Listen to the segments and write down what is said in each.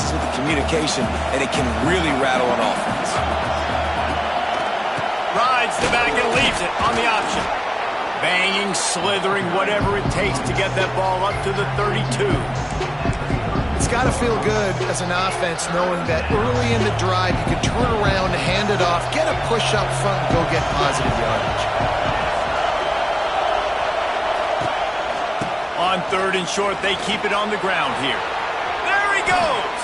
messes with the communication, and it can really rattle an offense. Rides the back and leaves it on the option. Banging, slithering, whatever it takes to get that ball up to the 32. It's got to feel good as an offense knowing that early in the drive you can turn around, hand it off, get a push up front, and go get positive yardage. On 3rd and short, they keep it on the ground here. There he goes!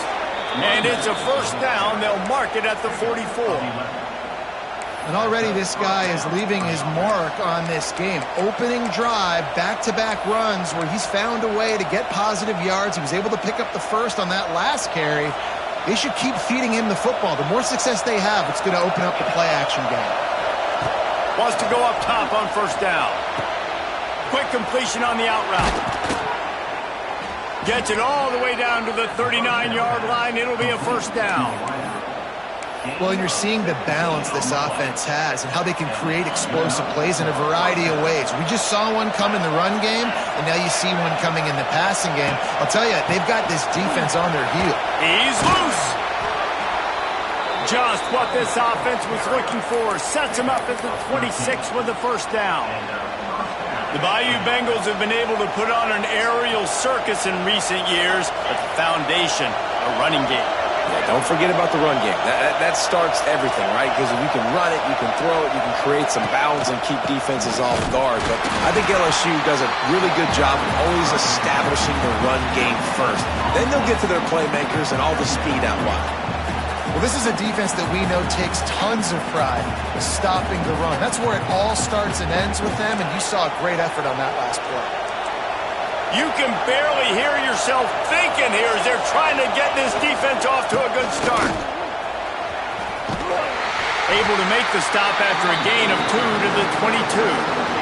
And it's a first down. They'll mark it at the 44. And already this guy is leaving his mark on this game. Opening drive, back-to-back runs where he's found a way to get positive yards. He was able to pick up the first on that last carry. They should keep feeding him the football. The more success they have, it's going to open up the play-action game. Wants to go up top on first down. Quick completion on the out route. Gets it all the way down to the 39-yard line. It'll be a first down. Well, and you're seeing the balance this offense has and how they can create explosive plays in a variety of ways. We just saw one come in the run game, and now you see one coming in the passing game. I'll tell you, they've got this defense on their heel. He's loose. Just what this offense was looking for. Sets him up at the 26 with the first down. The Bayou Bengals have been able to put on an aerial circus in recent years, but the foundation, a running game. Yeah, don't forget about the run game. That starts everything, right? Because if you can run it, you can throw it, you can create some bounds and keep defenses off guard. But I think LSU does a really good job of always establishing the run game first. Then they'll get to their playmakers and all the speed out wide. Well, this is a defense that we know takes tons of pride in stopping the run. That's where it all starts and ends with them, and you saw a great effort on that last play. You can barely hear yourself thinking here as they're trying to get this defense off to a good start. Able to make the stop after a gain of 2 to the 22.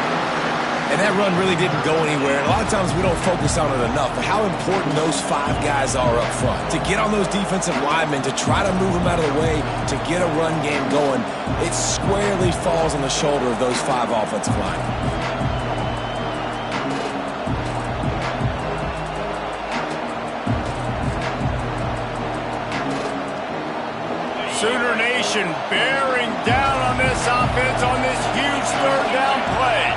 And that run really didn't go anywhere. And a lot of times we don't focus on it enough, but how important those 5 guys are up front. To get on those defensive linemen, to try to move them out of the way, to get a run game going, it squarely falls on the shoulder of those 5 offensive linemen. Sooner Nation bearing down on this offense on this huge 3rd down play.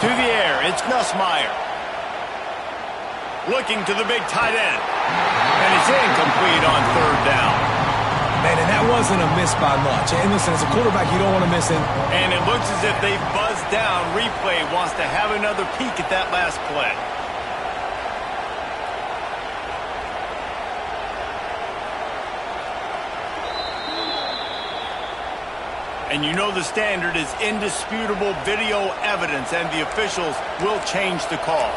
To the air, it's Nussmeier. Looking to the big tight end. And it's incomplete on 3rd down. Man, and that wasn't a miss by much. And listen, as a quarterback, you don't want to miss it. And it looks as if they've buzzed down. Replay wants to have another peek at that last play. And you know the standard is indisputable video evidence, and the officials will change the call.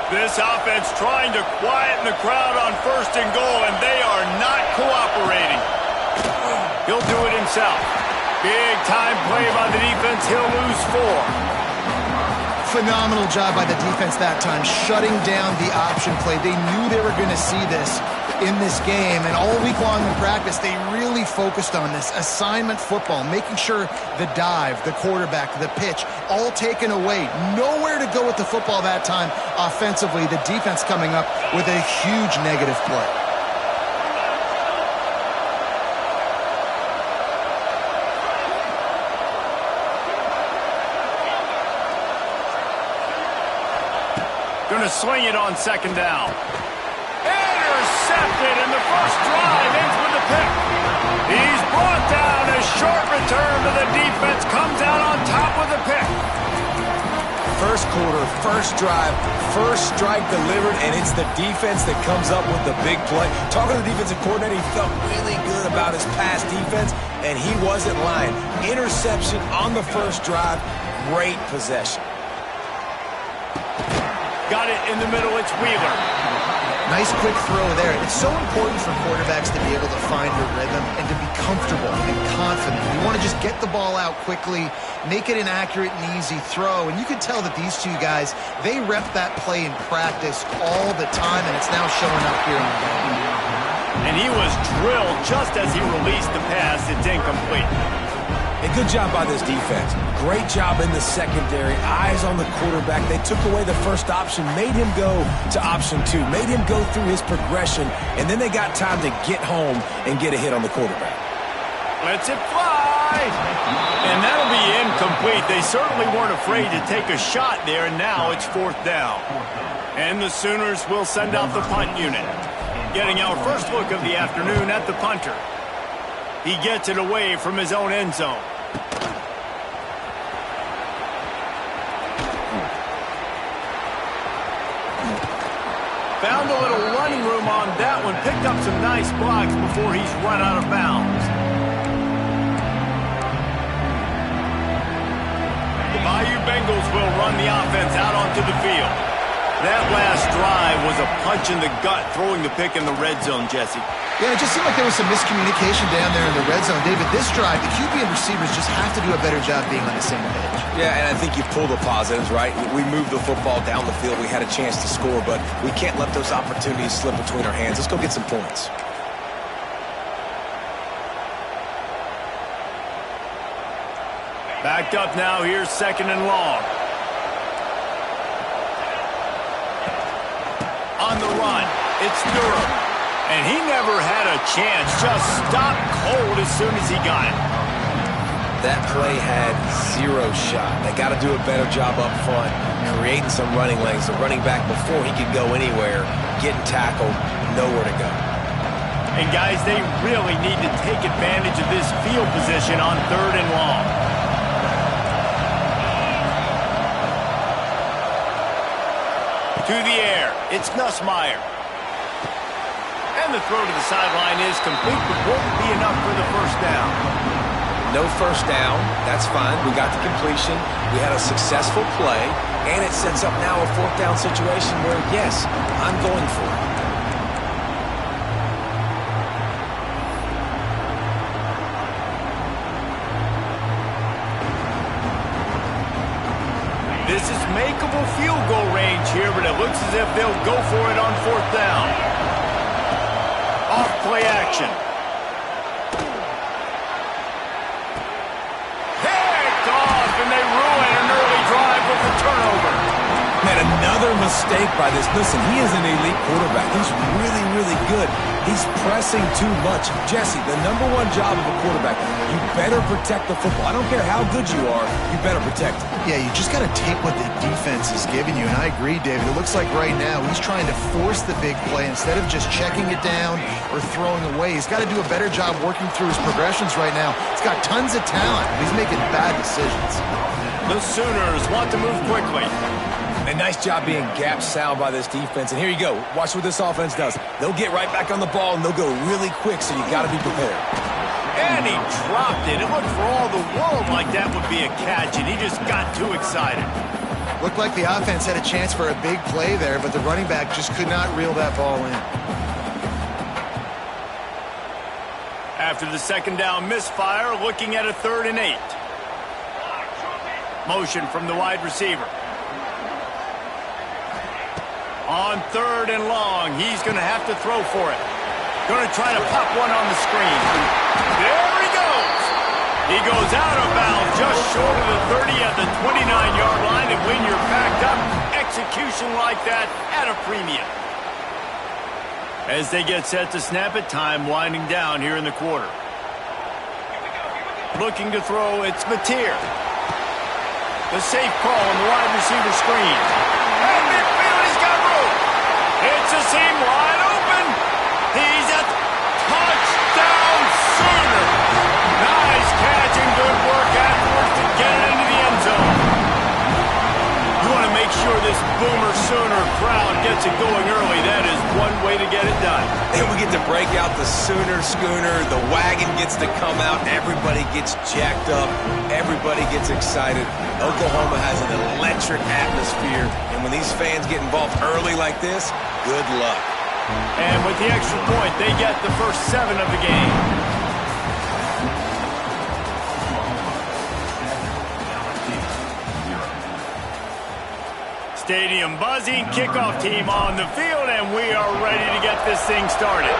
This offense trying to quieten the crowd on 1st and goal, and they are not cooperating. He'll do it himself. Big time play by the defense. He'll lose 4. Phenomenal job by the defense that time, shutting down the option play. They knew they were going to see this in this game, and all week long in practice, they really focused on this assignment football, making sure the dive, the quarterback, the pitch, all taken away. Nowhere to go with the football that time offensively. The defense coming up with a huge negative play. Going to swing it on 2nd down. Intercepted, and the first drive ends with a pick. He's brought down. A short return to the defense comes out on top with a pick. First quarter, first drive, first strike delivered, and it's the defense that comes up with the big play. Talking to the defensive coordinator, he felt really good about his pass defense, and he wasn't lying. Interception on the first drive, great possession. Got it in the middle, it's Wheeler. Nice quick throw there. It's so important for quarterbacks to be able to find their rhythm and to be comfortable and confident. You want to just get the ball out quickly, make it an accurate and easy throw. And you can tell that these 2 guys, they rep that play in practice all the time, and it's now showing up here in the game. And he was drilled just as he released the pass. It's incomplete. A good job by this defense. Great job in the secondary. Eyes on the quarterback. They took away the first option, made him go to option 2, made him go through his progression, and then they got time to get home and get a hit on the quarterback. Lets it fly. And that'll be incomplete. They certainly weren't afraid to take a shot there, and now it's 4th down. And the Sooners will send out the punt unit. Getting our first look of the afternoon at the punter. He gets it away from his own end zone. Found a little running room on that one. Picked up some nice blocks before he's run out of bounds. The Bayou Bengals will run the offense out onto the field. That last drive was a punch in the gut, throwing the pick in the red zone, Jesse. Yeah, it just seemed like there was some miscommunication down there in the red zone. David, this drive, the QB and receivers just have to do a better job being on the same page. Yeah, and I think you pull the positives, right? We moved the football down the field. We had a chance to score, but we can't let those opportunities slip between our hands. Let's go get some points. Backed up now. Here's 2nd and long. On the run, it's Durham. And he never had a chance. Just stopped cold as soon as he got it. That play had 0 shot. They got to do a better job up front, creating some running lanes. The running back, before he could go anywhere, getting tackled, nowhere to go. And guys, they really need to take advantage of this field position on 3rd and long. To the air, it's Nussmeier. And the throw to the sideline is complete, but won't be enough for the 1st down. No first down. That's fine. We got the completion. We had a successful play, and it sets up now a 4th down situation where, yes, I'm going for it. This is makeable field goal range here, but it looks as if they'll go for it on 4th down. Off play action. Picked off, and they ruin an early drive with the turnover. Man, another mistake by this. Listen, he is an elite quarterback. He's really, really good. He's pressing too much. Jesse, the #1 job of a quarterback, you better protect the football. I don't care how good you are, you better protect it. Yeah, you just got to take what the defense is giving you, and I agree, David. It looks like right now he's trying to force the big play instead of just checking it down or throwing away. He's got to do a better job working through his progressions right now. He's got tons of talent, but he's making bad decisions. The Sooners want to move quickly. A nice job being gap sound by this defense. And here you go. Watch what this offense does. They'll get right back on the ball, and they'll go really quick, so you got to be prepared. And he dropped it. It looked for all the world like that would be a catch, and he just got too excited. Looked like the offense had a chance for a big play there, but the running back just could not reel that ball in. After the 2nd down misfire, looking at a 3rd and 8. Motion from the wide receiver. On 3rd and long, he's going to have to throw for it. Going to try to pop one on the screen. There he goes. He goes out of bounds just short of the 30 at the 29-yard line. And when you're backed up, execution like that at a premium. As they get set to snap it, time winding down here in the quarter. Looking to throw, it's Mateer. The safe call on the wide receiver screen. And midfield, he's got room. It's a seam wide open. He's at touchdown Sooner. Nice catch and good work afterwards to get it into the end zone. You want to make sure this Boomer Sooner crowd gets it going early. That is one way to get it done. And we get to break out the Sooner schooner. The wagon gets to come out. Everybody gets jacked up. Everybody gets excited. Oklahoma has an electric atmosphere. And when these fans get involved early like this, good luck. And with the extra point, they get the first 7 of the game. Stadium buzzing, kickoff team on the field, and we are ready to get this thing started.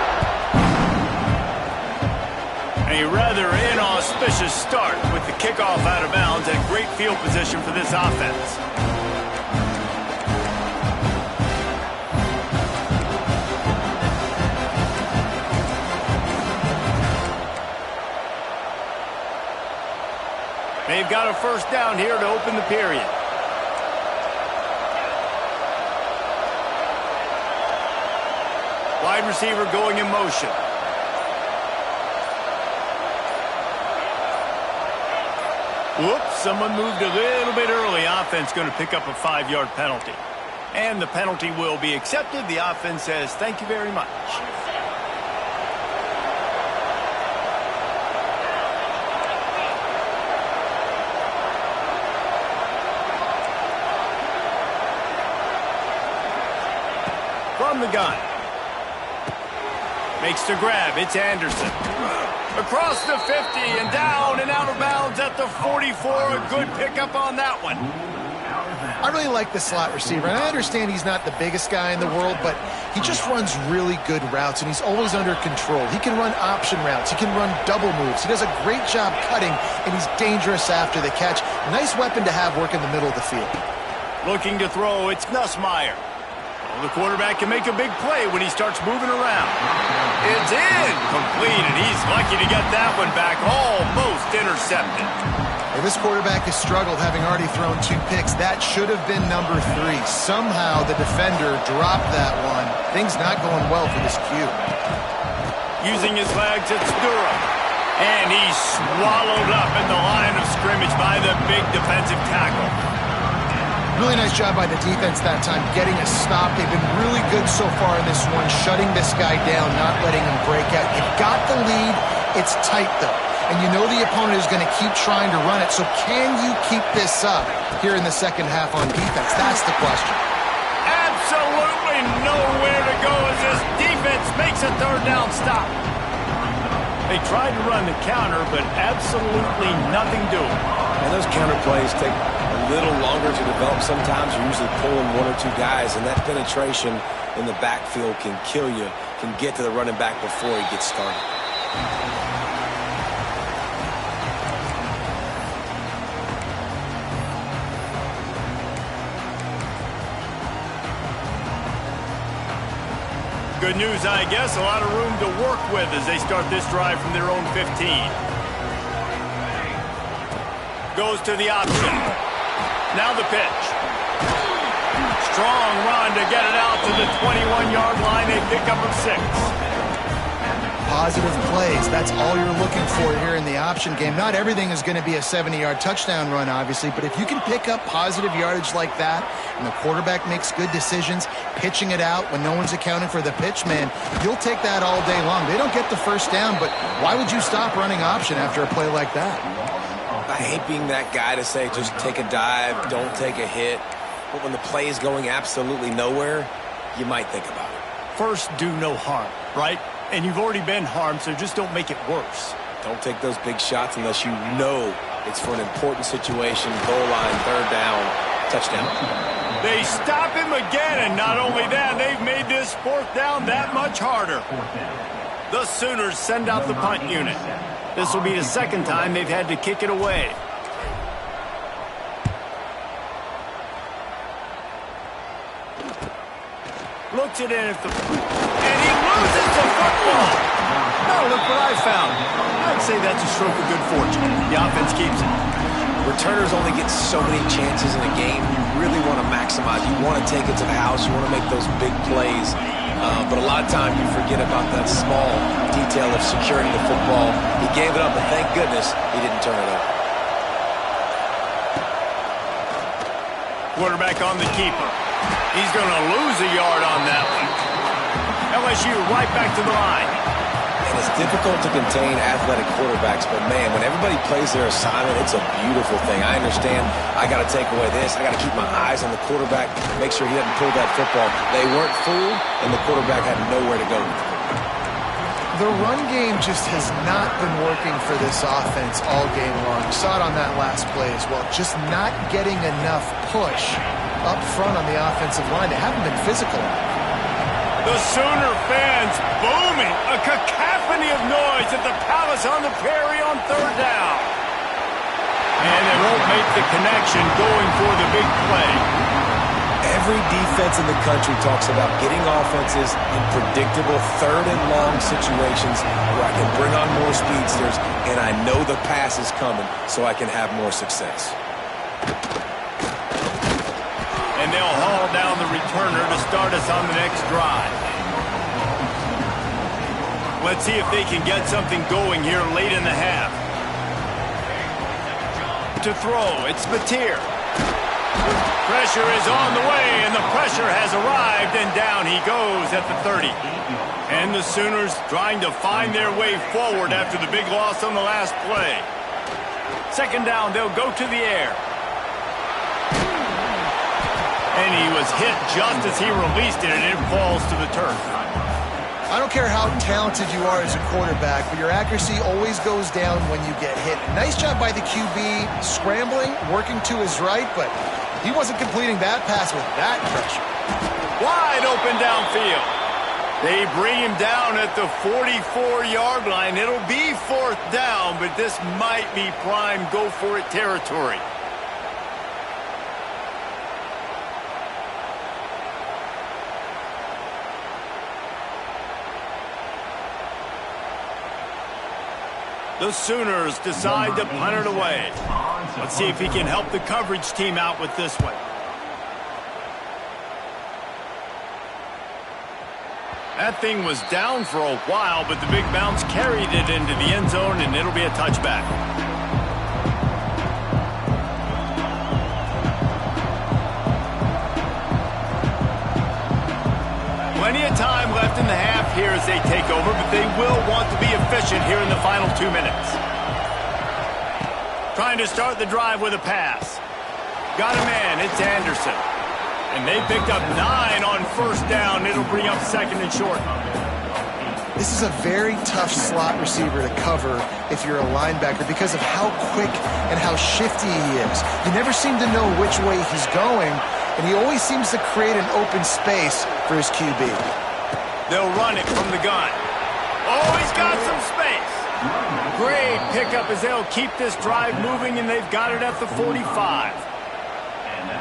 A rather inauspicious start with the kickoff out of bounds and great field position for this offense. They've got a first down here to open the period. Wide receiver going in motion. Whoops, someone moved a little bit early. Offense going to pick up a 5-yard penalty. And the penalty will be accepted. The offense says thank you very much. From the gun. Makes the grab. It's Anderson. Across the 50 and down and out of bounds at the 44. A good pickup on that one. I really like the slot receiver, and I understand he's not the biggest guy in the world, but he just runs really good routes, and he's always under control. He can run option routes. He can run double moves. He does a great job cutting, and he's dangerous after the catch. A nice weapon to have work in the middle of the field. Looking to throw, it's Nussmeier. The quarterback can make a big play when he starts moving around. It's in. Complete, and he's lucky to get that one back. Almost intercepted. Well, this quarterback has struggled, having already thrown 2 picks. That should have been number 3. Somehow the defender dropped that one. Things not going well for this Q. Using his legs, it's Durham. And he's swallowed up in the line of scrimmage by the big defensive tackle. Really nice job by the defense that time, getting a stop. They've been really good so far in this one, shutting this guy down, not letting him break out. You've got the lead. It's tight, though. And you know the opponent is going to keep trying to run it. So can you keep this up here in the second half on defense? That's the question. Absolutely nowhere to go as this defense makes a third down stop. They tried to run the counter, but absolutely nothing doing. And those counter plays take a little longer to develop sometimes. You're usually pulling 1 or 2 guys, and that penetration in the backfield can kill you, can get to the running back before he gets started. Good news, I guess. A lot of room to work with as they start this drive from their own 15. Goes to the option. Now the pitch. Strong run to get it out to the 21-yard line. They pick up a 6. Positive plays. That's all you're looking for here in the option game. Not everything is going to be a 70-yard touchdown run, obviously, but if you can pick up positive yardage like that and the quarterback makes good decisions, pitching it out when no one's accounting for the pitch, man, you'll take that all day long. They don't get the first down, but why would you stop running option after a play like that? I hate being that guy to say just take a dive, don't take a hit. But when the play is going absolutely nowhere, you might think about it. First, do no harm, right? And you've already been harmed, so just don't make it worse. Don't take those big shots unless you know it's for an important situation, goal line, third down, touchdown. They stop him again, and not only that, they've made this 4th down that much harder. The Sooners send out the punt unit. This will be the 2nd time they've had to kick it away. Looks it in at the... And he loses the football! Now look what I found. I'd say that's a stroke of good fortune. The offense keeps it. Returners only get so many chances in a game. You really want to maximize. You want to take it to the house. You want to make those big plays. But a lot of times you forget about that small detail of securing the football. He gave it up, and thank goodness he didn't turn it over. Quarterback on the keeper. He's going to lose a yard on that one. LSU right back to the line. And it's difficult to contain athletic quarterbacks, but man, when everybody plays their assignment, it's a beautiful thing. I understand I got to take away this. I got to keep my eyes on the quarterback, make sure he doesn't pull that football. They weren't fooled, and the quarterback had nowhere to go. The run game just has not been working for this offense all game long. You saw it on that last play as well. Just not getting enough push up front on the offensive line. They haven't been physical. The Sooner fans booming, a cacophony of noise at the Palace on the Prairie on third down. And they won't make the connection going for the big play. Every defense in the country talks about getting offenses in predictable third and long situations where I can bring on more speedsters and I know the pass is coming so I can have more success. And they'll haul down the returner to start us on the next drive. Let's see if they can get something going here late in the half. To throw, it's Mateer. Pressure is on the way, and the pressure has arrived, and down he goes at the 30. And the Sooners trying to find their way forward after the big loss on the last play. Second down, they'll go to the air. And he was hit just as he released it, and it falls to the turf. I don't care how talented you are as a quarterback, but your accuracy always goes down when you get hit. Nice job by the QB scrambling, working to his right, but he wasn't completing that pass with that pressure. Wide open downfield. They bring him down at the 44-yard line. It'll be fourth down, but this might be prime go-for-it territory. The Sooners decide to punt it away. Let's see if he can help the coverage team out with this one. That thing was down for a while, but the big bounce carried it into the end zone, and it'll be a touchback. Plenty of time left in the half here as they take over, but they will want to be efficient here in the final 2 minutes. Trying to start the drive with a pass. Got a man, it's Anderson. And they picked up 9 on first down. It'll bring up second and short. This is a very tough slot receiver to cover if you're a linebacker because of how quick and how shifty he is. You never seem to know which way he's going, and he always seems to create an open space for his QB. They'll run it from the gun. Oh, he's got some space. Great pickup as they'll keep this drive moving, and they've got it at the 45.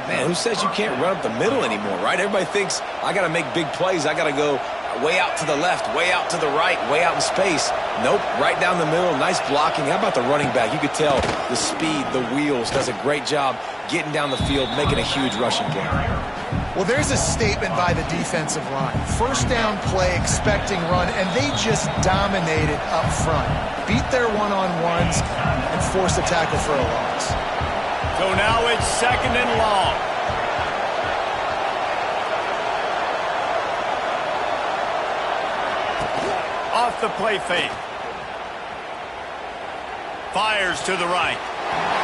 Man, who says you can't run up the middle anymore, right? Everybody thinks I got to make big plays. I got to go way out to the left, way out to the right, way out in space. Nope, right down the middle. Nice blocking. How about the running back? You could tell the speed, the wheels, does a great job getting down the field, making a huge rushing game. Well, there's a statement by the defensive line. First down play, expecting run, and they just dominated up front. Beat their one-on-ones and forced a tackle for a loss. So now it's second and long. Off the play fake. Fires to the right.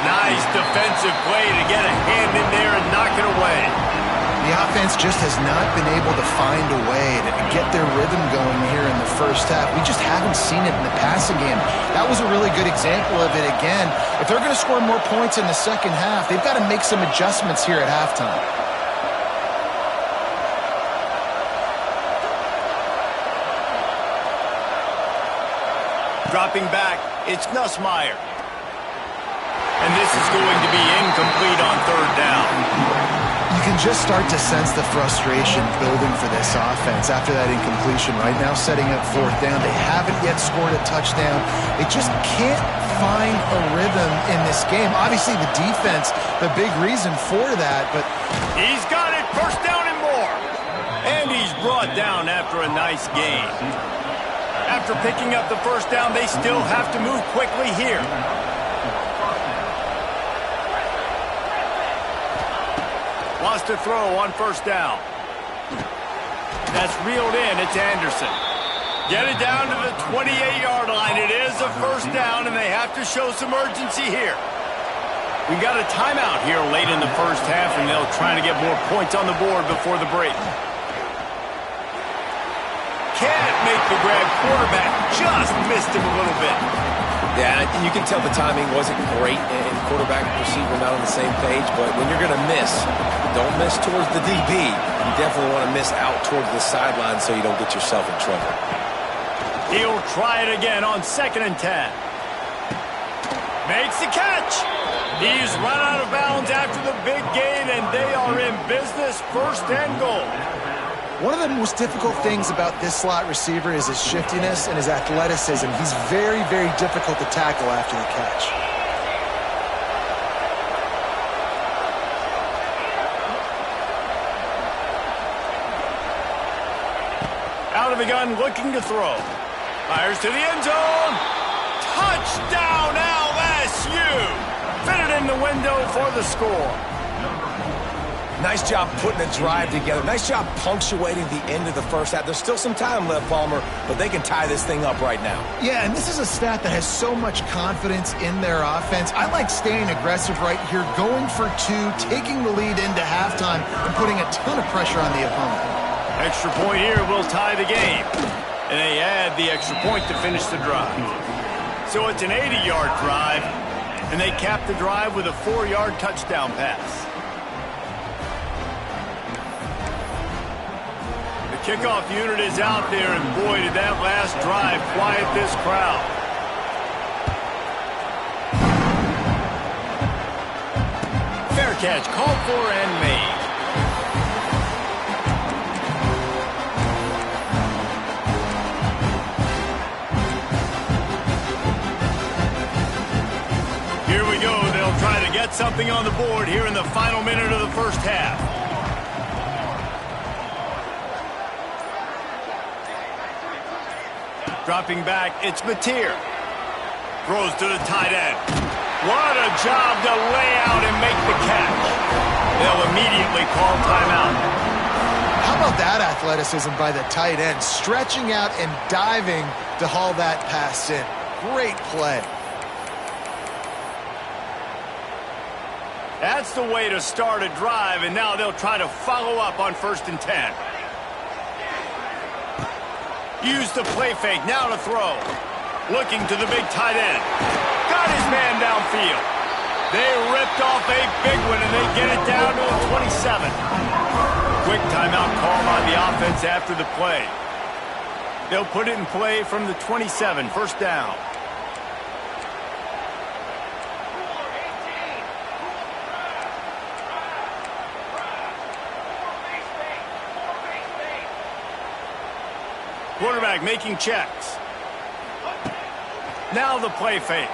Nice defensive play to get a hand in there and knock it away. The offense just has not been able to find a way to get their rhythm going here in the first half. We just haven't seen it in the passing game. That was a really good example of it again. If they're going to score more points in the second half, they've got to make some adjustments here at halftime. Dropping back, it's Nussmeier. And this is going to be incomplete on third down. You can just start to sense the frustration building for this offense after that incompletion. Right now, setting up fourth down. They haven't yet scored a touchdown. They just can't find a rhythm in this game. Obviously, the defense, the big reason for that, but he's got it, first down and more. And he's brought down after a nice gain. After picking up the first down, they still have to move quickly here. Wants to throw on first down. That's reeled in. It's Anderson. Get it down to the 28-yard line. It is a first down, and they have to show some urgency here. We got a timeout here late in the first half, and they'll try to get more points on the board before the break. Can't make the grab. Quarterback just missed him a little bit. Yeah, you can tell the timing wasn't great, and quarterback and receiver not on the same page, but when you're going to miss, don't miss towards the DB. You definitely want to miss out towards the sideline so you don't get yourself in trouble. He'll try it again on 2nd and 10. Makes the catch. He's run out of bounds after the big gain, and they are in business, 1st and goal. One of the most difficult things about this slot receiver is his shiftiness and his athleticism. He's very, very difficult to tackle after the catch. Out of the gun, looking to throw. Fires to the end zone. Touchdown, LSU! Fitted in the window for the score. Nice job putting a drive together. Nice job punctuating the end of the first half. There's still some time left, Palmer, but they can tie this thing up right now. Yeah, and this is a stat that has so much confidence in their offense. I like staying aggressive right here, going for 2, taking the lead into halftime, and putting a ton of pressure on the opponent. Extra point here will tie the game. And they add the extra point to finish the drive. So it's an 80-yard drive, and they cap the drive with a 4-yard touchdown pass. The kickoff unit is out there, and boy, did that last drive quiet this crowd. Fair catch called for and made. Here we go. They'll try to get something on the board here in the final minute of the first half. Dropping back, it's Mateer. Throws to the tight end. What a job to lay out and make the catch. They'll immediately call timeout. How about that athleticism by the tight end, stretching out and diving to haul that pass in. Great play. That's the way to start a drive, and now they'll try to follow up on 1st and 10. Use the play fake, now to throw. Looking to the big tight end. Got his man downfield. They ripped off a big one, and they get it down to a 27. Quick timeout call by the offense after the play. They'll put it in play from the 27, 1st down. Quarterback making checks. Now the play fake.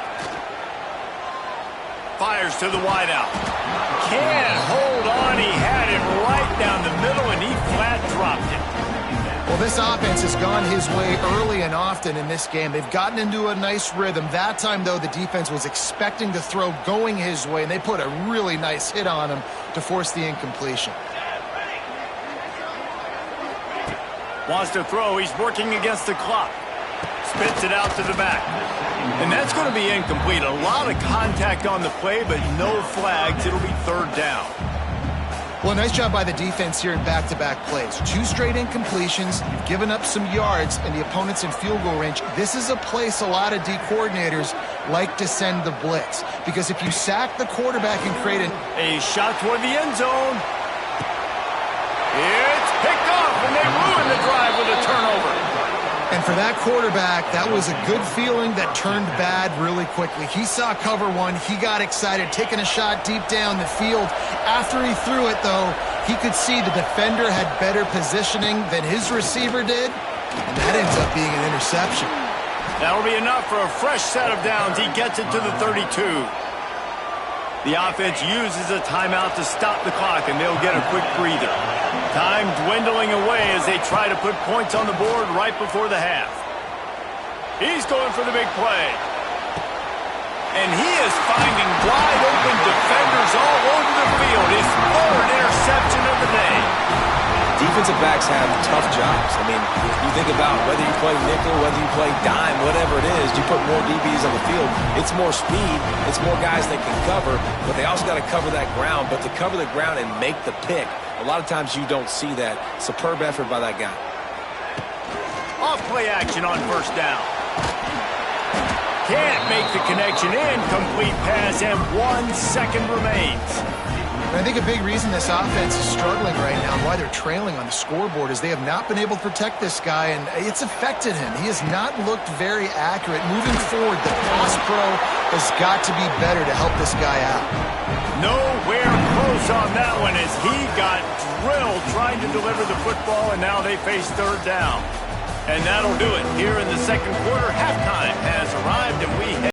Fires to the wideout. Can't hold on. He had it right down the middle, and he flat dropped it. Well, this offense has gone his way early and often in this game. They've gotten into a nice rhythm. That time, though, the defense was expecting to throw going his way, and they put a really nice hit on him to force the incompletion. Wants to throw. He's working against the clock. Spits it out to the back. And that's going to be incomplete. A lot of contact on the play, but no flags. It'll be 3rd down. Well, nice job by the defense here in back-to-back plays. 2 straight incompletions. You've given up some yards, and the opponent's in field goal range. This is a place a lot of D coordinators like to send the blitz. Because if you sack the quarterback and create a shot toward the end zone. It's picked off, and they ruin the drive with a turnover. And for that quarterback, that was a good feeling that turned bad really quickly. He saw cover 1. He got excited, taking a shot deep down the field. After he threw it, though, he could see the defender had better positioning than his receiver did, and that ends up being an interception. That'll be enough for a fresh set of downs. He gets it to the 32. The offense uses a timeout to stop the clock, and they'll get a quick breather. Time dwindling away as they try to put points on the board right before the half. He's going for the big play. And he is finding wide open defenders all over the field. His 3rd interception of the day. Defensive backs have tough jobs. I mean, you think about whether you play nickel, whether you play dime, whatever it is, you put more DBs on the field. It's more speed. It's more guys that can cover, but they also got to cover that ground. But to cover the ground and make the pick, a lot of times you don't see that. Superb effort by that guy. Off play action on 1st down. can't make the connection. Incomplete pass, and 1 second remains. And I think a big reason this offense is struggling right now and why they're trailing on the scoreboard is they have not been able to protect this guy, and it's affected him. He has not looked very accurate. Moving forward, the pass pro has got to be better to help this guy out. Nowhere close on that one as he got drilled trying to deliver the football, and now they face third down. And that'll do it here in the second quarter. Halftime.